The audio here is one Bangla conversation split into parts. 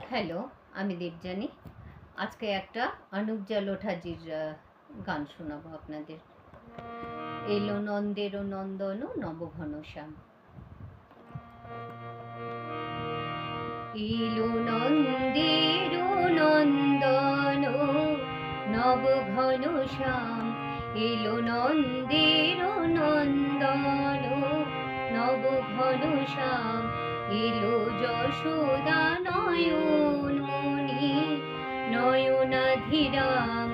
হ্যালো, আমি দেবযানী। আজকে একটা অনুপ জালোটাজির গান শোনাবো আপনাদের। এলো নন্দের নন্দন নবঘনশ্যাম। এলো নন্দের নন্দন নবঘনশ্যাম। এলো নন্দের নন্দন নবঘনশ্যাম। এলো যশোদা নয়ন মণি নয়নাধিরাম।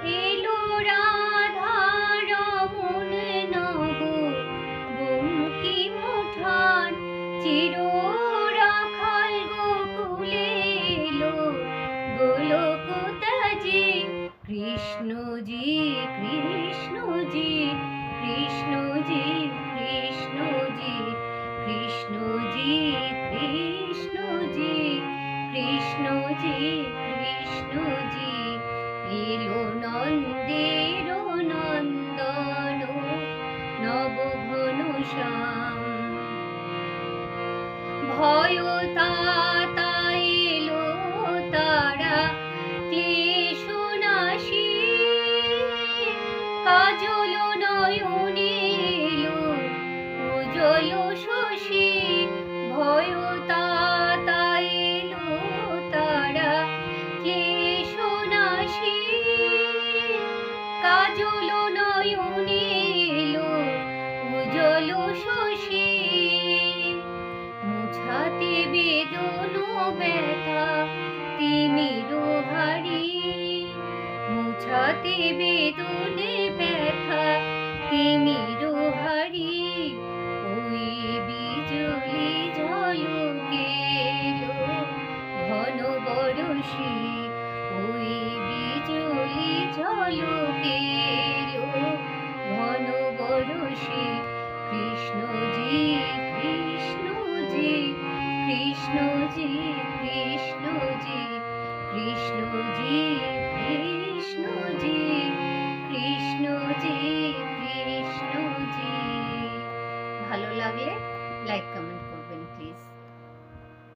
এলো রাধা রমণ নব বঙ্কিমঠান। চির রাখাল গোকুলে এলো গোলকতাজি। কৃষ্ণজি কৃষ্ণজি কৃষ্ণজি কৃষ্ণজি কৃষ্ণজি কৃষ্ণজি কৃষ্ণজি কৃষ্ণজি। এলো নন্দের নন্দন নবঘনশ্যাম। ভয়তাতা এলো তারা ক্লেশনাশী। কাজল নয়নে এলো উজ্জ্বল শশী। ভয়তাতা এলো তারা ক্লেশনাশী। কাজল নয়নে এলো উজ্জ্বল শশী। মুছাতে বেদন ব্যথা তিমির ভারী। মুছাতে বেদন ব্যথা তিমির ভারী। ওই বিজলি ঝলকে এলো ঘন বরষি। ওই বিজলি ঝলকে এলো ঘন বরষি। কৃষ্ণজি কৃষ্ণজি